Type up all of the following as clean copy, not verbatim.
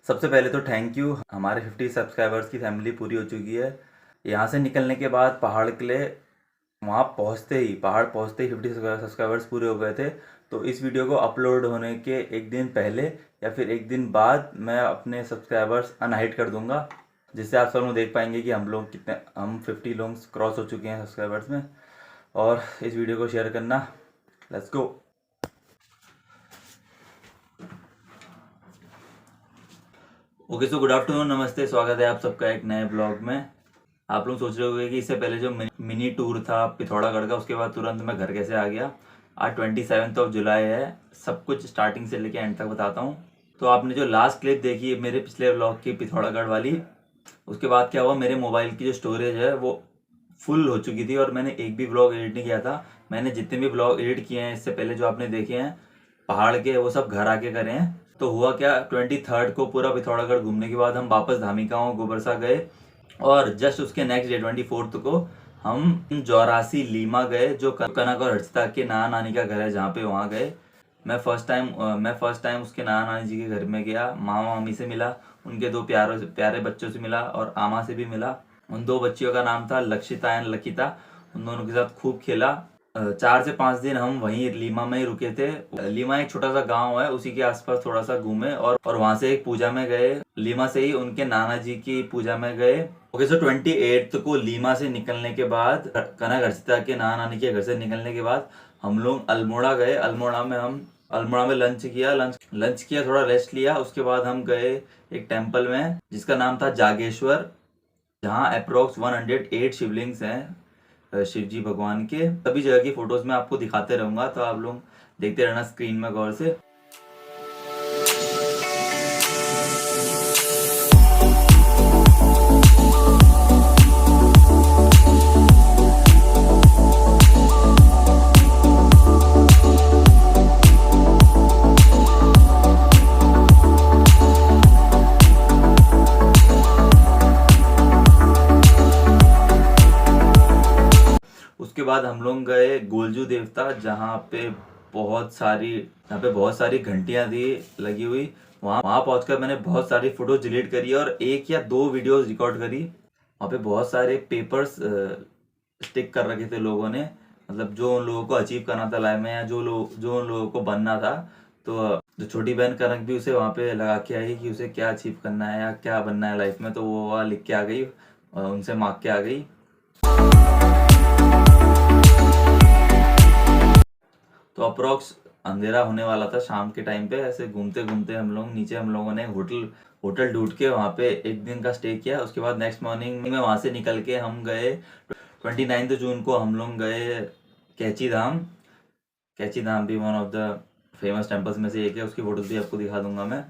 सबसे पहले तो थैंक यू, हमारे 50 सब्सक्राइबर्स की फैमिली पूरी हो चुकी है। यहाँ से निकलने के बाद पहाड़ के लिए पहाड़ पहुँचते ही 50 सब्सक्राइबर्स पूरे हो गए थे। तो इस वीडियो को अपलोड होने के एक दिन पहले या फिर एक दिन बाद मैं अपने सब्सक्राइबर्स अनहाइड कर दूंगा, जिससे आप सब लोग देख पाएंगे कि हम 50 लोग क्रॉस हो चुके हैं सब्सक्राइबर्स में। और इस वीडियो को शेयर करना। Let's go. Okay, so good afternoon, नमस्ते, स्वागत है आप सबका एक नए ब्लॉग में। आप लोग सोच रहे होंगे कि इससे पहले जो मिनी टूर था पिथौरागढ़ का, उसके बाद तुरंत मैं घर कैसे आ गया। आज 27 जुलाई है। सब कुछ स्टार्टिंग से लेके एंड तक बताता हूँ। तो आपने जो लास्ट क्लिप देखी है मेरे पिछले ब्लॉग की पिथौरागढ़ वाली, उसके बाद क्या हुआ, मेरे मोबाइल की जो स्टोरेज है वो फुल हो चुकी थी और मैंने एक भी ब्लॉग एडिट नहीं किया था। मैंने जितने भी ब्लॉग एडिट किए हैं इससे पहले जो आपने देखे हैं पहाड़ के, वो सब घर आके करे हैं। तो हुआ क्या, 23 को पूरा पिथौरागढ़ घूमने के बाद हम वापस धामिकाओं गोबरसा गए और जस्ट उसके नेक्स्ट डे 24 को हम जौरासी लीमा गए, जो कनक और हर्षिता के नाना नानी का घर है जहाँ पे, वहाँ गए। मैं फर्स्ट टाइम उसके नाना नानी जी के घर में गया। मामा मामी से मिला, उनके दो प्यारे बच्चों से मिला और आमा से भी मिला। उन दो बच्चियों का नाम था लक्षिता एंड लकिता। उन दोनों के साथ खूब खेला। 4 से 5 दिन हम वहीं लीमा में ही रुके थे। लीमा एक छोटा सा गांव है, उसी के आसपास थोड़ा सा घूमे और वहां से एक पूजा में गए। लीमा से ही उनके नाना जी की पूजा में गए। ओके, सो 28 को लीमा से निकलने के बाद, कनक हर्षिता के नाना नानी के घर से निकलने के बाद हम लोग अल्मोड़ा गए। अल्मोड़ा में लंच किया, थोड़ा रेस्ट लिया। उसके बाद हम गए एक टेम्पल में जिसका नाम था जागेश्वर, जहाँ अप्रोक्स 108 शिवलिंग्स हैं शिव जी भगवान के। सभी जगह की फोटोज में आपको दिखाते रहूंगा, तो आप लोग देखते रहना स्क्रीन में गौर से। उसके बाद हम लोग गए गोलजू देवता, जहाँ पे बहुत सारी घंटियां थी लगी हुई। वहाँ पहुंचकर मैंने बहुत सारी फोटोज डिलीट करी और 1 या 2 वीडियोस रिकॉर्ड करी। वहाँ पे बहुत सारे पेपर्स स्टिक कर रखे थे लोगों ने, मतलब जो उन लोगों को अचीव करना था लाइफ में, या जो उन लोगों को बनना था। तो जो छोटी बहन कनक भी उसे वहाँ पे लगा के आई कि उसे क्या अचीव करना है या क्या बनना है लाइफ में, तो वो वहाँ लिख के आ गई, उनसे मांग के आ गई। तो अप्रोक्स अंधेरा होने वाला था शाम के टाइम पे। ऐसे घूमते घूमते हम लोगों ने होटल ढूंढ के वहाँ पे एक दिन का स्टे किया। उसके बाद नेक्स्ट मॉर्निंग में वहाँ से निकल के हम गए 29 जून को हम लोग गए कैची धाम भी one of the famous temples में से एक है। उसकी फोटोज भी आपको दिखा दूंगा मैं।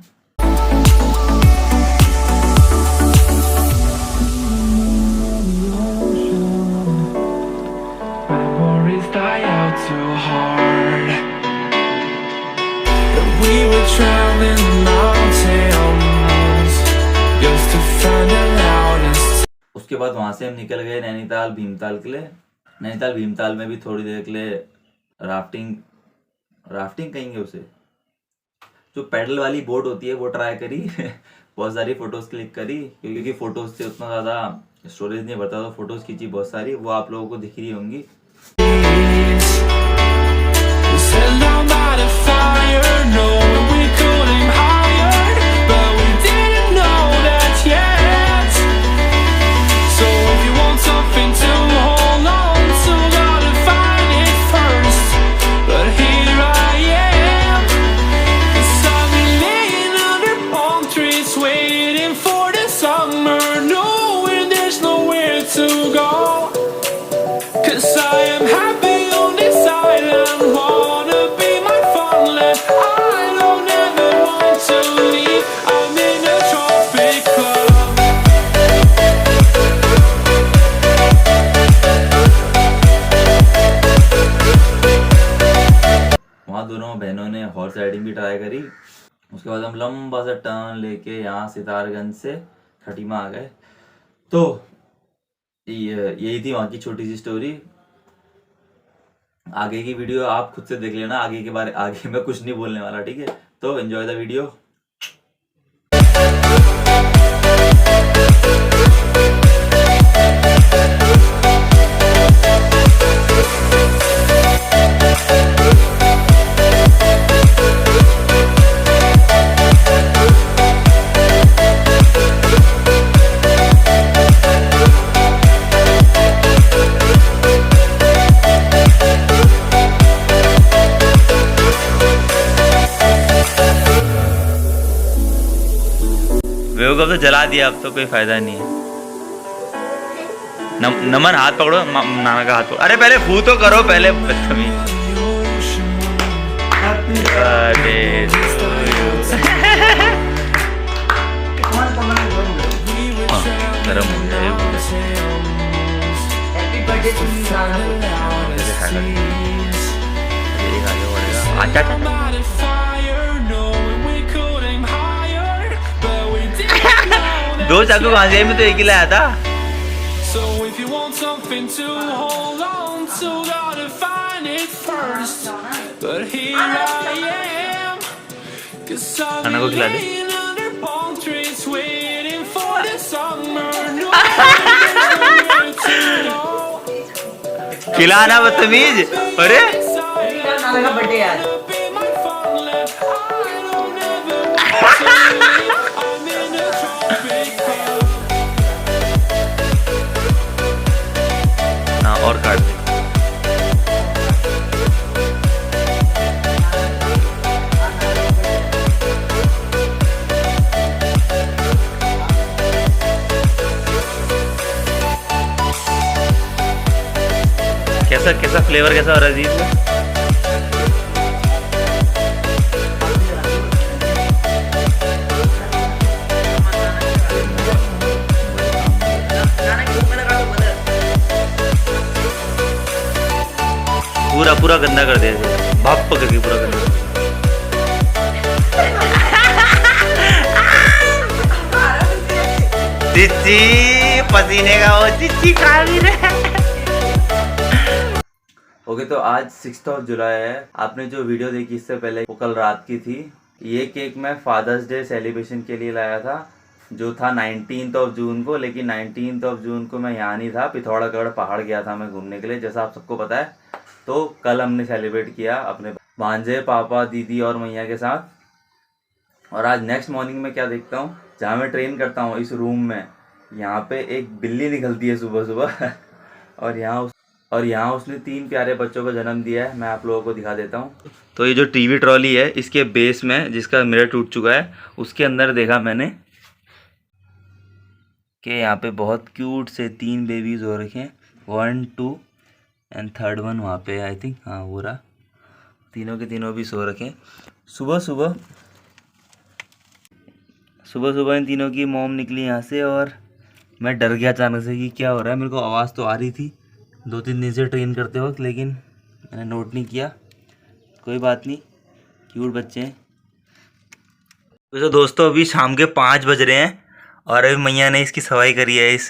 too hard. We were traveling mountains just to find the loudest. उसके बाद वहां से हम निकल गए नैनीताल भीमताल के लिए। नैनीताल भीमताल में भी थोड़ी देर के लिए राफ्टिंग कहेंगे उसे, जो पैडल वाली बोट होती है वो ट्राई करी। बहुत सारी फोटोज क्लिक करी, क्योंकि फोटोज से उतना ज्यादा स्टोरेज नहीं बढ़ता, तो फोटोज खींची बहुत सारी, वो आप लोगों को दिख रही होंगी। दोनों बहनों ने हॉर्स राइडिंग भी ट्राई करी। उसके बाद हम लंबा सा टर्न लेके यहाँ सितारगंज से खटीमा आ गए। तो यही थी वहाँ की छोटी सी स्टोरी। आगे की वीडियो आप खुद से देख लेना, आगे मैं कुछ नहीं बोलने वाला, ठीक है? तो एंजॉय द वीडियो। बेवकूफ तो जला दिया, अब तो कोई फायदा नहीं है। नमन हाथ पकड़ो, नाना का हाथ पकड़ो। अरे पहले फू तो करो पहले, बदतमीज। अरे गरम हो गया दो चाकू कहाँ से? मैं तो एक ही लाया था। So if you want something to hold on to, gotta find it first. But here I am, 'cause I've खाना को खिला दे। been laying under palm trees waiting for the summer. No nowhere to go. खिलाना बदतमीज। अरे नाना का birthday यार। Be my fun left. I don't ever want to leave. I'm in a tropic club. हाँ और काट दे। कैसा कैसा फ्लेवर कैसा हो रहा है अजीज में? पूरा पूरा गंदा कर दिया, भाप पकड़ के पूरा गंदा। चिच्ची पसीने का वो चिच्ची खा भी रहे। ओके तो आज 6 जुलाई है। आपने जो वीडियो देखी इससे पहले वो कल रात की थी। ये केक मैं फादर्स डे सेलिब्रेशन के लिए लाया था, जो था 19 जून को। लेकिन 19 जून को मैं यहाँ नहीं था, पिथौरागढ़ पहाड़ गया था मैं घूमने के लिए, जैसा आप सबको पता है। तो कल हमने सेलिब्रेट किया अपने भांजे, पापा, दीदी और मैया के साथ। और आज नेक्स्ट मॉर्निंग में क्या देखता हूँ, जहाँ मैं ट्रेन करता हूँ इस रूम में, यहाँ पे एक बिल्ली निकलती है सुबह सुबह और यहाँ उसने 3 प्यारे बच्चों को जन्म दिया है। मैं आप लोगों को दिखा देता हूँ। तो ये जो टीवी ट्रॉली है, इसके बेस में जिसका मिरर टूट चुका है, उसके अंदर देखा मैंने कि यहाँ पे बहुत क्यूट से 3 बेबीज हो रखे हैं। 1, 2 एंड थर्ड वन वहाँ पे आई थिंक, हाँ हो रहा। तीनों के तीनों भी सो रखे हैं। सुबह सुबह इन तीनों की मॉम निकली यहाँ से और मैं डर गया अचानक से कि क्या हो रहा है। मेरे को आवाज़ तो आ रही थी 2-3 दिन से ट्रेन करते वक्त, लेकिन मैंने नोट नहीं किया। कोई बात नहीं, क्यूट बच्चे हैं। तो दोस्तों अभी शाम के 5 बज रहे हैं और अभी मैया ने इसकी सफाई करी है, इस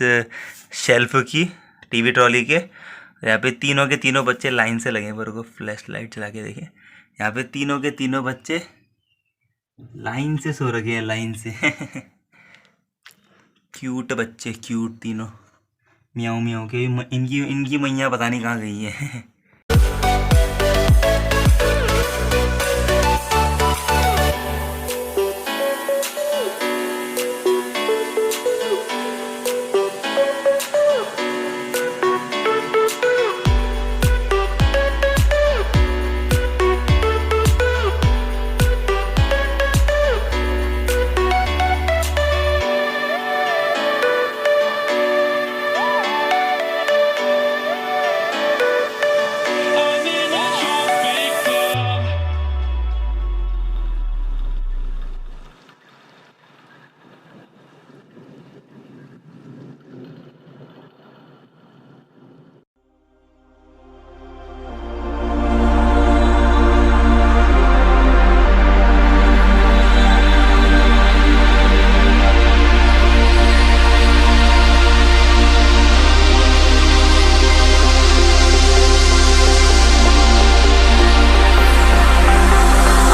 शेल्फ की, टीवी ट्रॉली के। यहाँ पे तीनों के तीनों बच्चे लाइन से लगे हैं। मेरे को फ्लैश लाइट चला के देखें, यहाँ पे तीनों के तीनों बच्चे लाइन से सो रखे हैं, लाइन से। क्यूट बच्चे, क्यूट तीनों, मियाऊ मियाऊ के। इनकी मैया पता नहीं कहाँ गई है। I'm in a tropic club.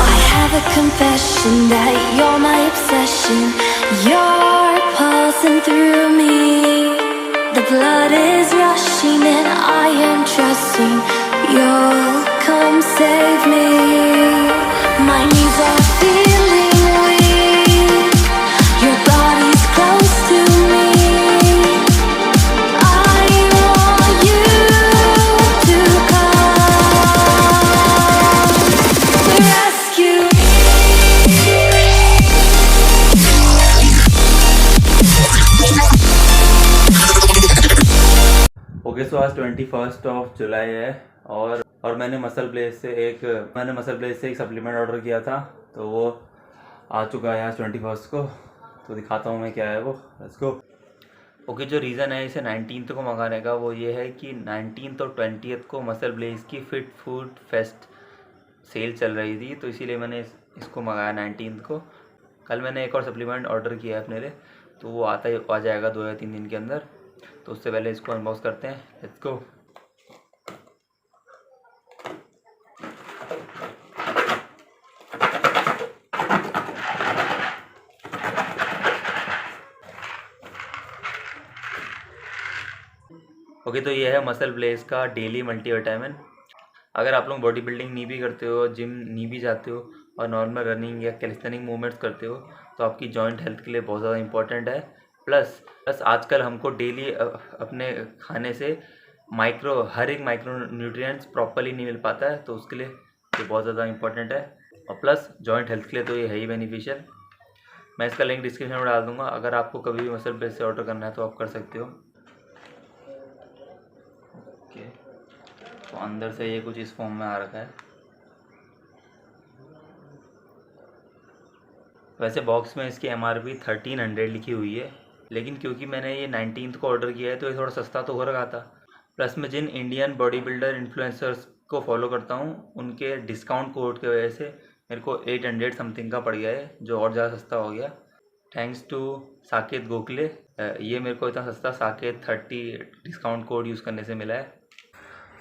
I have a confession that you're my obsession. You're pulsing through me. The blood is rushing and I am trusting you'll come save me. My knees are feeling weak. Your body's close to me. I want you to come rescue me. Okay so आज 21 जुलाई है और मैंने muscle Blaze से एक supplement order किया था, तो वो आ चुका है आज 21 को। तो दिखाता हूँ मैं क्या है वो। Let's go. ओके, जो रीज़न है इसे 19th को मंगाने का वो ये है कि 19th और 20th को मसल ब्लेज की फिट फूड फेस्ट सेल चल रही थी, तो इसीलिए मैंने इसको मंगाया 19th को। कल मैंने एक और सप्लीमेंट ऑर्डर किया है अपने लिए, तो वो आ जाएगा 2 या 3 दिन के अंदर। तो उससे पहले इसको अनबॉक्स करते हैं। Let's go. ओके, तो ये है मसल ब्लेज का डेली मल्टीविटामिन। अगर आप लोग बॉडी बिल्डिंग नहीं भी करते हो, जिम नहीं भी जाते हो और नॉर्मल रनिंग या कैलिस्थेनिक मूवमेंट्स करते हो, तो आपकी जॉइंट हेल्थ के लिए बहुत ज़्यादा इंपॉर्टेंट है। प्लस आजकल हमको डेली अपने खाने से हर एक माइक्रो न्यूट्रिएंट्स प्रॉपरली नहीं मिल पाता है, तो उसके लिए ये बहुत ज़्यादा इंपॉर्टेंट है। और प्लस जॉइंट हेल्थ के लिए तो ये है ही बेनिफिशियल। मैं इसका लिंक डिस्क्रिप्शन में डाल दूँगा। अगर आपको कभी भी मसल ब्लेज से ऑर्डर करना है तो आप कर सकते हो। ओके, तो अंदर से ये कुछ इस फॉर्म में आ रखा है। वैसे बॉक्स में इसकी MRP 1300 लिखी हुई है, लेकिन क्योंकि मैंने ये 19th को ऑर्डर किया है तो ये थोड़ा सस्ता तो हो रखा था। प्लस मैं जिन इंडियन बॉडी बिल्डर इन्फ्लुएंसर्स को फॉलो करता हूँ उनके डिस्काउंट कोड की वजह से मेरे को 800 समथिंग का पड़ गया है, जो और ज़्यादा सस्ता हो गया। थैंक्स टू साकेत गोखले, ये मेरे को इतना सस्ता साकेत 30 डिस्काउंट कोड यूज़ करने से मिला है।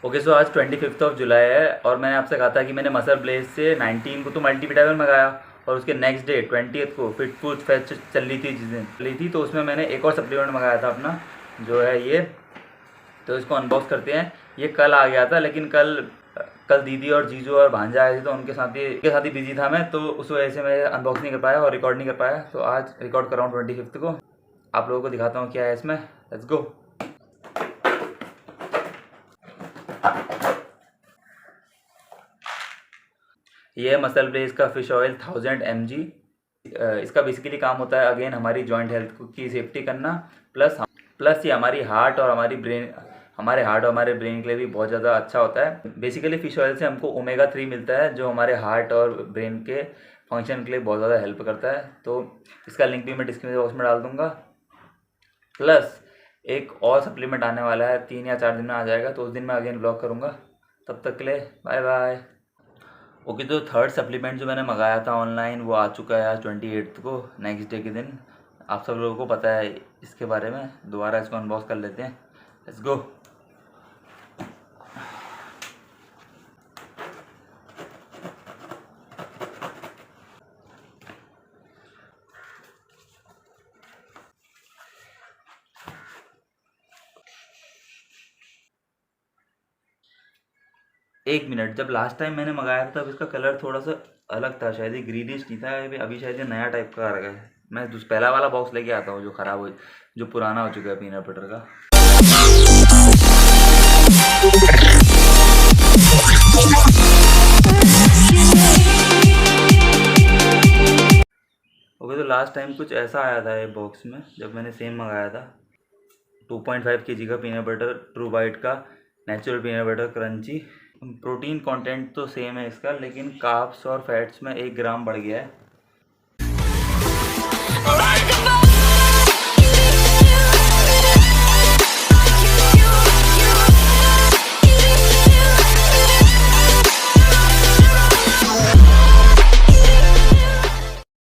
ओके, सो आज 25 जुलाई है और मैंने आपसे कहा था कि मैंने मसल ब्लेज से 19 को तो मल्टीविटामिन मंगाया और उसके नेक्स्ट डे 20th को फिट फूड फेस्ट चल रही थी, जिस दिन चली थी, तो उसमें मैंने एक और सप्लीमेंट मंगाया था अपना, जो है ये। तो इसको अनबॉक्स करते हैं। ये कल आ गया था, लेकिन कल दीदी और जीजू और भांजा आए थे, तो उनके साथ ही बिजी था मैं, तो उस वजह से मैं अनबॉक्स नहीं कर पाया और रिकॉर्ड नहीं कर पाया। तो आज रिकॉर्ड कर रहा हूँ 25 को। आप लोगों को दिखाता हूँ क्या है इसमें। Let's go. ये है मसल ब्लेज का फिश ऑयल 1000 mg। इसका बेसिकली काम होता है अगेन हमारी जॉइंट हेल्थ की सेफ्टी करना, प्लस ये हमारे हार्ट और हमारे ब्रेन के लिए भी बहुत ज़्यादा अच्छा होता है। बेसिकली फिश ऑयल से हमको ओमेगा 3 मिलता है, जो हमारे हार्ट और ब्रेन के फंक्शन के लिए बहुत ज़्यादा हेल्प करता है। तो इसका लिंक भी मैं डिस्क्रिप्शन बॉक्स में डाल दूँगा। प्लस एक और सप्लीमेंट आने वाला है, 3 या 4 दिन में आ जाएगा, तो उस दिन मैं अगेन ब्लॉग करूँगा। तब तक के लिए बाय बाय। ओके, तो थर्ड सप्लीमेंट जो मैंने मंगाया था ऑनलाइन वो आ चुका है आज 28 को, नेक्स्ट डे के दिन। आप सब लोगों को पता है इसके बारे में, दोबारा इसको अनबॉक्स कर लेते हैं। Let's go. एक मिनट, जब लास्ट टाइम मैंने मंगाया था तब इसका कलर थोड़ा सा अलग था, शायद ये ग्रीनिश नहीं था। अभी शायद ये नया टाइप का आ रहा है। मैं पहला वाला बॉक्स लेके आता हूँ जो पुराना हो चुका है पीनट बटर का। ओके, तो लास्ट टाइम कुछ ऐसा आया था ये बॉक्स में जब मैंने सेम मंगाया था। 2.5 kg का पीनट बटर, ट्रू बाइट का natural peanut butter crunchy. Protein content तो सेम है इसका, लेकिन कार्ब्स और फैट्स में 1 ग्राम बढ़ गया है।